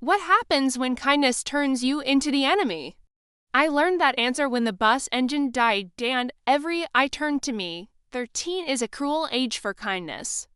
What happens when kindness turns you into the enemy? I learned that answer when the bus engine died, and every I turned to me. 13 is a cruel age for kindness.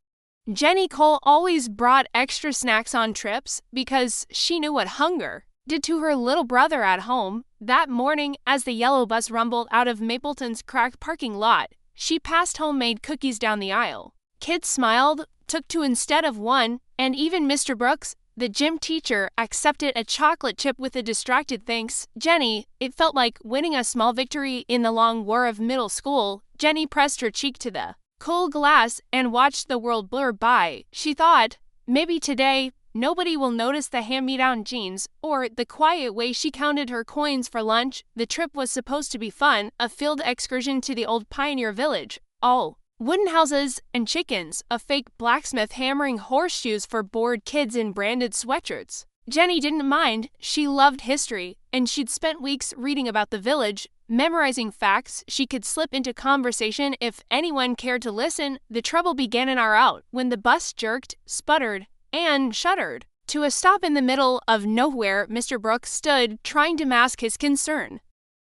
Jenny Cole always brought extra snacks on trips because she knew what hunger did to her little brother at home. That morning, as the yellow bus rumbled out of Mapleton's cracked parking lot, she passed homemade cookies down the aisle. Kids smiled, took two instead of one, and even Mr. Brooks, the gym teacher, accepted a chocolate chip with a distracted thanks. Jenny, it felt like winning a small victory in the long war of middle school. Jenny pressed her cheek to the cold glass and watched the world blur by. She thought, maybe today, nobody will notice the hand-me-down jeans or the quiet way she counted her coins for lunch. The trip was supposed to be fun, a field excursion to the old pioneer village. All wooden houses and chickens, a fake blacksmith hammering horseshoes for bored kids in branded sweatshirts. Jenny didn't mind. She loved history, and she'd spent weeks reading about the village, memorizing facts she could slip into conversation if anyone cared to listen. The trouble began in our out when the bus jerked, sputtered, and shuddered to a stop in the middle of nowhere. Mr. Brooks stood, trying to mask his concern.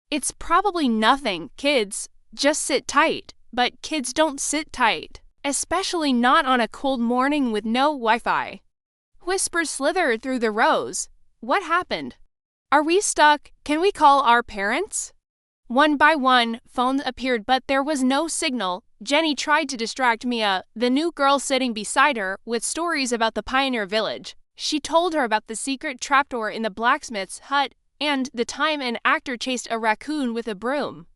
It's probably nothing, kids. Just sit tight. But kids don't sit tight, especially not on a cold morning with no Wi-Fi. Whispers slithered through the rows. What happened? Are we stuck? Can we call our parents? One by one, phones appeared, but there was no signal. Jenny tried to distract Mia, the new girl sitting beside her, with stories about the pioneer village. She told her about the secret trapdoor in the blacksmith's hut and the time an actor chased a raccoon with a broom.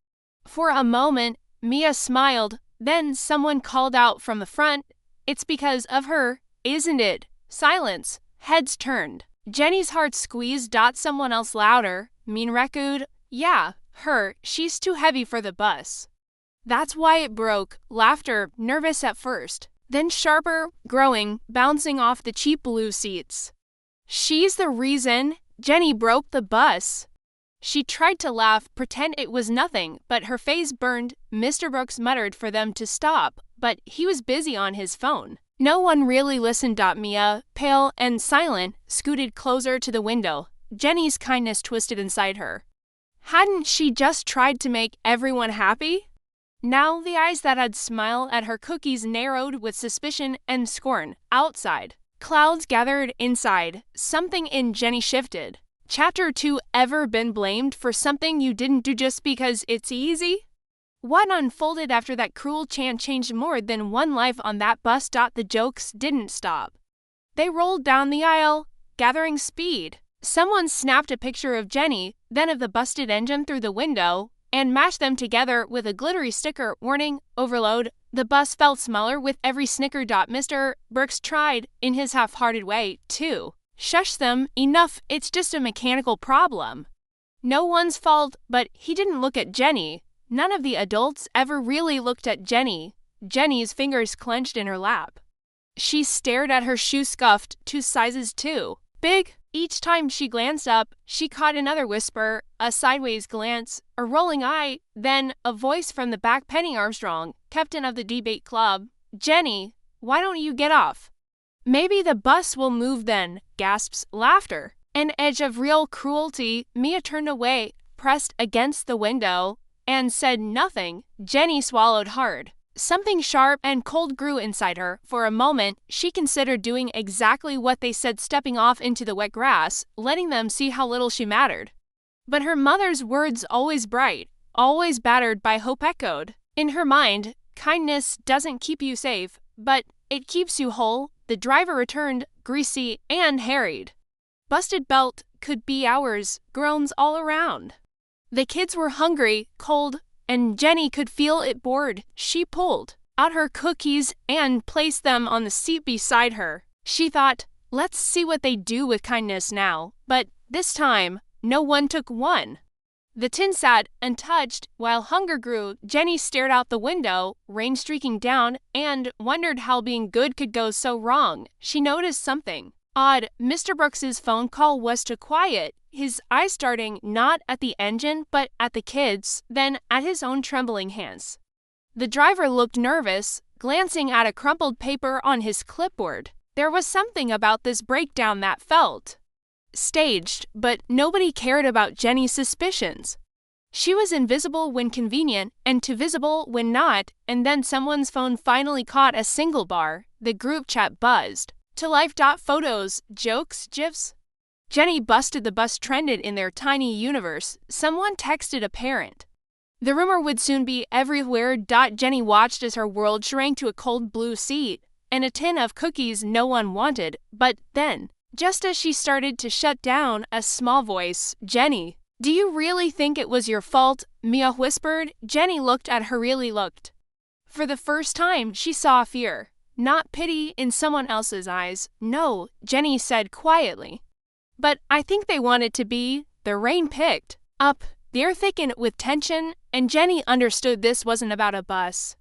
For a moment, Mia smiled, then someone called out from the front, "It's because of her, isn't it?" Silence. Heads turned. Jenny's heart squeezed. Someone else louder. Mean raccoon? Yeah, her. She's too heavy for the bus. That's why it broke. Laughter, nervous at first, then sharper, growing, bouncing off the cheap blue seats. She's the reason Jenny broke the bus. She tried to laugh, pretend it was nothing, but her face burned. Mr. Brooks muttered for them to stop, but he was busy on his phone. No one really listened. Mia, pale and silent, scooted closer to the window. Jenny's kindness twisted inside her. Hadn't she just tried to make everyone happy? Now the eyes that had smiled at her cookies narrowed with suspicion and scorn. Outside, clouds gathered. Inside, something in Jenny shifted. Chapter 2. Ever been blamed for something you didn't do just because it's easy? What unfolded after that cruel chant changed more than one life on that bus. The jokes didn't stop. They rolled down the aisle, gathering speed. Someone snapped a picture of Jenny, then of the busted engine through the window, and mashed them together with a glittery sticker warning, overload. The bus felt smaller with every snicker. Mr. Brooks tried, in his half-hearted way, to shush them. Enough, it's just a mechanical problem. No one's fault, but he didn't look at Jenny. None of the adults ever really looked at Jenny. Jenny's fingers clenched in her lap. She stared at her shoe scuffed 2 sizes too big. Each time she glanced up, she caught another whisper, a sideways glance, a rolling eye, then a voice from the back. Penny Armstrong, captain of the debate club. Jenny, why don't you get off? Maybe the bus will move then. Gasps, laughter, an edge of real cruelty. Mia turned away, pressed against the window, and said nothing. Jenny swallowed hard. Something sharp and cold grew inside her. For a moment, she considered doing exactly what they said, stepping off into the wet grass, letting them see how little she mattered. But her mother's words, always bright, always battered by hope, echoed in her mind. Kindness doesn't keep you safe, but it keeps you whole. The driver returned, greasy and harried. Busted belt, could be hours, groans all around. The kids were hungry, cold, and Jenny could feel it. Bored. She pulled out her cookies and placed them on the seat beside her. She thought, let's see what they do with kindness now. But this time, no one took one. The tin sat untouched while hunger grew. Jenny stared out the window, rain streaking down, and wondered how being good could go so wrong. She noticed something odd. Mr. Brooks's phone call was too quiet, his eyes starting not at the engine but at the kids, then at his own trembling hands. The driver looked nervous, glancing at a crumpled paper on his clipboard. There was something about this breakdown that felt staged, but nobody cared about Jenny's suspicions. She was invisible when convenient and too visible when not, and then someone's phone finally caught a single bar. The group chat buzzed. To life. Photos, jokes, gifs. Jenny busted the bus trended in their tiny universe. Someone texted a parent. The rumor would soon be everywhere. Jenny watched as her world shrank to a cold blue seat and a tin of cookies no one wanted. But then, just as she started to shut down, a small voice, "Jenny, do you really think it was your fault?" Mia whispered. Jenny looked at her. Really looked. For the first time, she saw fear, not pity, in someone else's eyes. "No," Jenny said quietly. "But I think they wanted to be." The rain picked up. The air thickened with tension, and Jenny understood this wasn't about a bus.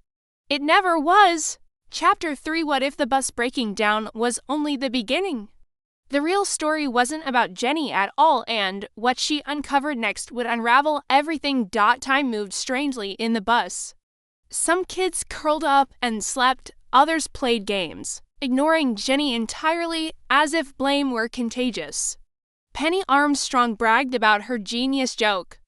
It never was. Chapter 3. What if the bus breaking down was only the beginning? The real story wasn't about Jenny at all, and what she uncovered next would unravel everything. Time moved strangely in the bus. Some kids curled up and slept, others played games, ignoring Jenny entirely, as if blame were contagious. Penny Armstrong bragged about her genius joke.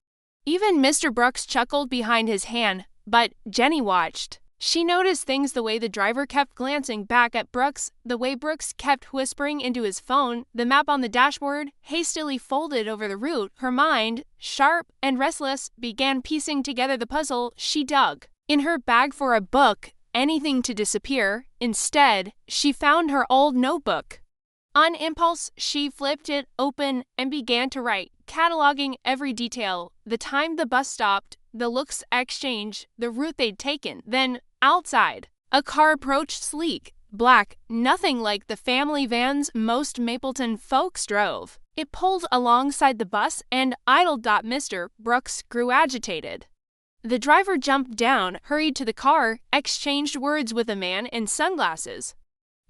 Even Mr. Brooks chuckled behind his hand, but Jenny watched. She noticed things: the way the driver kept glancing back at Brooks, the way Brooks kept whispering into his phone, the map on the dashboard hastily folded over the route. Her mind, sharp and restless, began piecing together the puzzle. She dug in her bag for a book, anything to disappear. Instead, she found her old notebook. On impulse, she flipped it open and began to write, cataloging every detail: the time the bus stopped, the looks exchanged, the route they'd taken. Then, outside, a car approached, sleek, black, nothing like the family vans most Mapleton folks drove. It pulled alongside the bus and idled. Mr. Brooks grew agitated. The driver jumped down, hurried to the car, exchanged words with a man in sunglasses.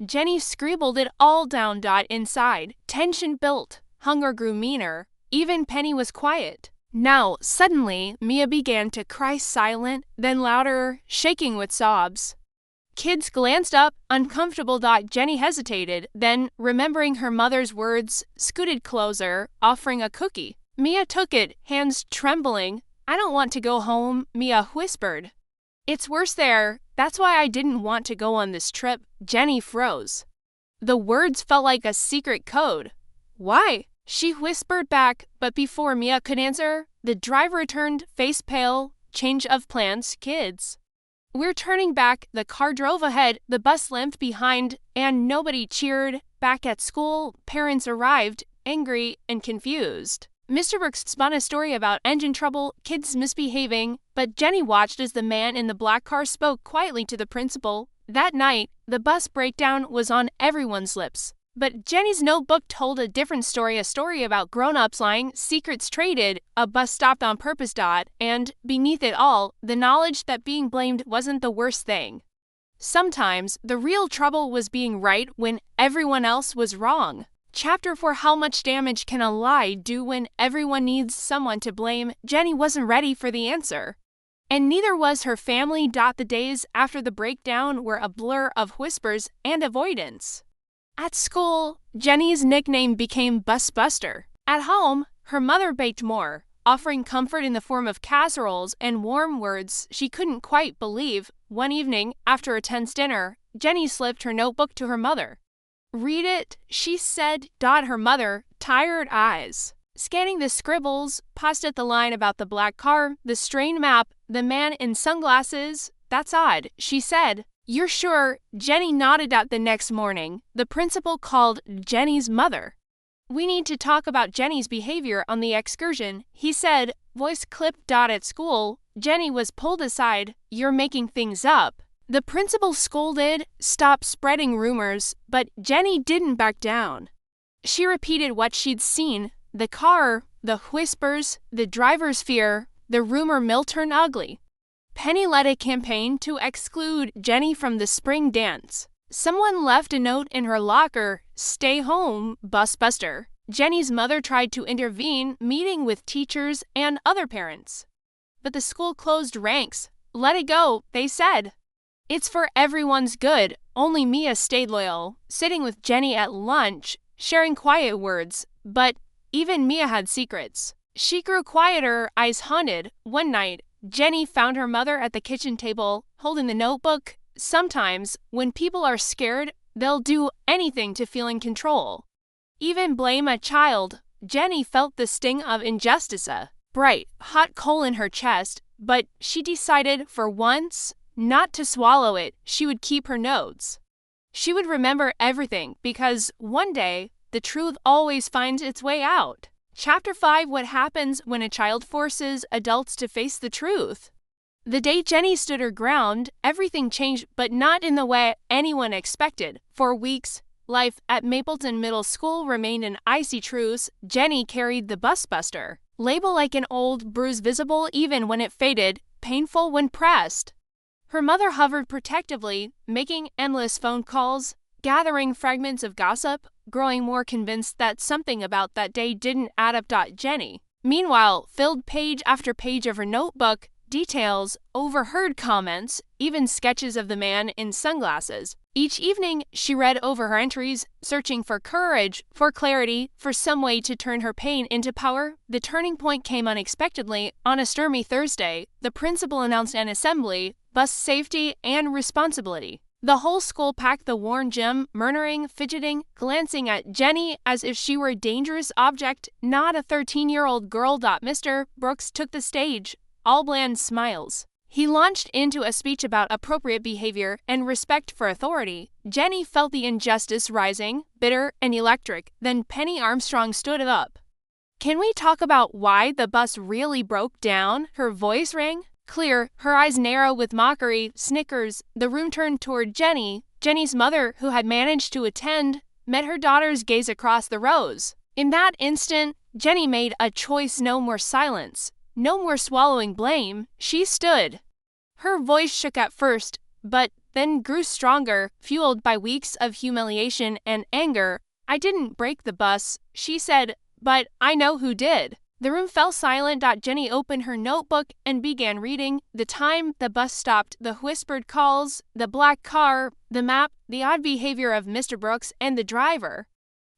Jenny scribbled it all down. Inside, tension built, hunger grew meaner. Even Penny was quiet. Now, suddenly, Mia began to cry, silent, then louder, shaking with sobs. Kids glanced up, uncomfortable. Jenny hesitated, then, remembering her mother's words, scooted closer, offering a cookie. Mia took it, hands trembling. "I don't want to go home," Mia whispered. "It's worse there. That's why I didn't want to go on this trip." Jenny froze. The words felt like a secret code. "Why?" she whispered back, but before Mia could answer, the driver returned, face pale. "Change of plans, kids. We're turning back." The car drove ahead, the bus limped behind, and nobody cheered. Back at school, parents arrived, angry and confused. Mr. Brooks spun a story about engine trouble, kids misbehaving, but Jenny watched as the man in the black car spoke quietly to the principal. That night, the bus breakdown was on everyone's lips. But Jenny's notebook told a different story, a story about grown-ups lying, secrets traded, a bus stopped on purpose. And, beneath it all, the knowledge that being blamed wasn't the worst thing. Sometimes, the real trouble was being right when everyone else was wrong. Chapter 4. How much damage can a lie do when everyone needs someone to blame? Jenny wasn't ready for the answer. And neither was her family. The days after the breakdown were a blur of whispers and avoidance. At school, Jenny's nickname became Busbuster. At home, her mother baked more, offering comfort in the form of casseroles and warm words she couldn't quite believe. One evening, after a tense dinner, Jenny slipped her notebook to her mother. "Read it," she said. Her mother, tired eyes, scanning the scribbles, paused at the line about the black car, the strained map, the man in sunglasses. "That's odd," she said. "You're sure?" Jenny nodded. The next morning, the principal called Jenny's mother. "We need to talk about Jenny's behavior on the excursion," he said, voice clipped. At school, Jenny was pulled aside. "You're making things up." The principal scolded, "Stop spreading rumors," but Jenny didn't back down. She repeated what she'd seen: the car, the whispers, the driver's fear. The rumor mill turned ugly. Penny led a campaign to exclude Jenny from the spring dance. Someone left a note in her locker: "Stay home, Busbuster." Jenny's mother tried to intervene, meeting with teachers and other parents. But the school closed ranks. "Let it go," they said. "It's for everyone's good." Only Mia stayed loyal, sitting with Jenny at lunch, sharing quiet words. But even Mia had secrets. She grew quieter, eyes haunted. One night, Jenny found her mother at the kitchen table, holding the notebook. Sometimes, when people are scared, they'll do anything to feel in control. Even blame a child. Jenny felt the sting of injustice, a bright, hot coal in her chest, but she decided, for once, not to swallow it. She would keep her notes. She would remember everything, because one day, the truth always finds its way out. Chapter 5: What happens when a child forces adults to face the truth? The day Jenny stood her ground, everything changed, but not in the way anyone expected. For weeks, life at Mapleton Middle School remained an icy truce. Jenny carried the busbuster label like an old bruise, visible even when it faded, painful when pressed. Her mother hovered protectively, making endless phone calls, gathering fragments of gossip, growing more convinced that something about that day didn't add up. Jenny, meanwhile, filled page after page of her notebook, details, overheard comments, even sketches of the man in sunglasses. Each evening, she read over her entries, searching for courage, for clarity, for some way to turn her pain into power. The turning point came unexpectedly. On a stormy Thursday, the principal announced an assembly, bus safety and responsibility. The whole school packed the worn gym, murmuring, fidgeting, glancing at Jenny as if she were a dangerous object, not a 13-year-old girl. Mr. Brooks took the stage, all bland smiles. He launched into a speech about appropriate behavior and respect for authority. Jenny felt the injustice rising, bitter and electric. Then Penny Armstrong stood up. "Can we talk about why the bus really broke down?" Her voice rang clear, her eyes narrow with mockery. Snickers. The room turned toward Jenny. Jenny's mother, who had managed to attend, met her daughter's gaze across the rows. In that instant, Jenny made a choice. No more silence. No more swallowing blame. She stood. Her voice shook at first, but then grew stronger, fueled by weeks of humiliation and anger. "I didn't break the bus," she said, "but I know who did." The room fell silent. Jenny opened her notebook and began reading. The time the bus stopped, the whispered calls, the black car, the map, the odd behavior of Mr. Brooks and the driver.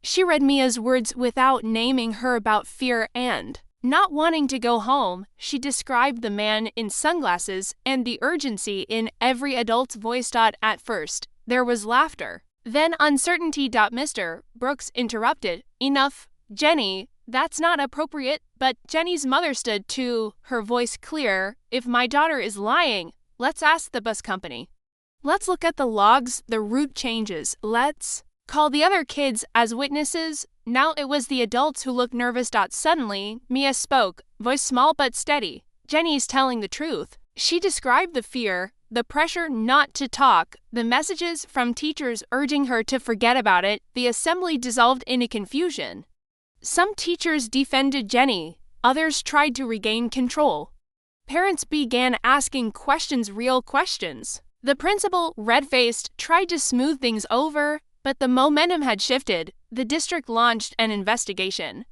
She read Mia's words without naming her, about fear and not wanting to go home. She described the man in sunglasses and the urgency in every adult's voice. At first, there was laughter, then uncertainty. Mr. Brooks interrupted. "Enough, Jenny. That's not appropriate." But Jenny's mother stood too, her voice clear. "If my daughter is lying, let's ask the bus company. Let's look at the logs, the route changes. Let's call the other kids as witnesses." Now it was the adults who looked nervous. Suddenly, Mia spoke, voice small but steady. "Jenny's telling the truth." She described the fear, the pressure not to talk, the messages from teachers urging her to forget about it. The assembly dissolved into confusion. Some teachers defended Jenny, others tried to regain control. Parents began asking questions, real questions. The principal, red-faced, tried to smooth things over, but the momentum had shifted. The district launched an investigation.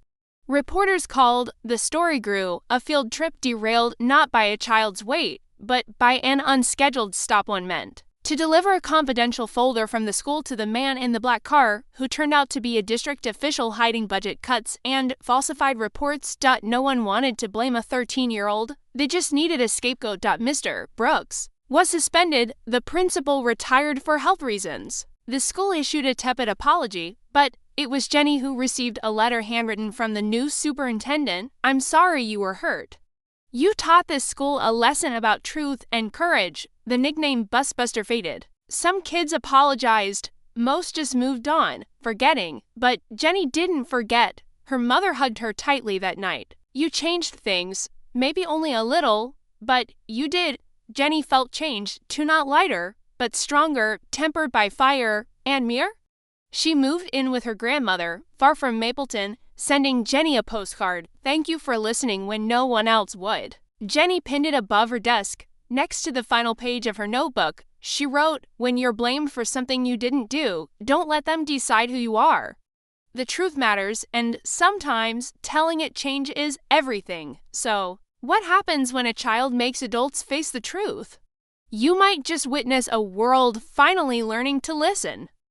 Reporters called, the story grew, a field trip derailed not by a child's weight, but by an unscheduled stop one meant to deliver a confidential folder from the school to the man in the black car, who turned out to be a district official hiding budget cuts and falsified reports. No one wanted to blame a 13-year-old. They just needed a scapegoat. Mr. Brooks was suspended. The principal retired for health reasons. The school issued a tepid apology, but it was Jenny who received a letter handwritten from the new superintendent. "I'm sorry you were hurt. You taught this school a lesson about truth and courage." The nickname Busbuster faded. Some kids apologized. Most just moved on, forgetting. But Jenny didn't forget. Her mother hugged her tightly that night. "You changed things, maybe only a little, but you did." Jenny felt changed, too, not lighter, but stronger, tempered by fire. "And Mir?" She moved in with her grandmother, far from Mapleton, sending Jenny a postcard. "Thank you for listening when no one else would." Jenny pinned it above her desk, next to the final page of her notebook. She wrote, "When you're blamed for something you didn't do, don't let them decide who you are. The truth matters, and sometimes telling it changes everything." So, what happens when a child makes adults face the truth? You might just witness a world finally learning to listen.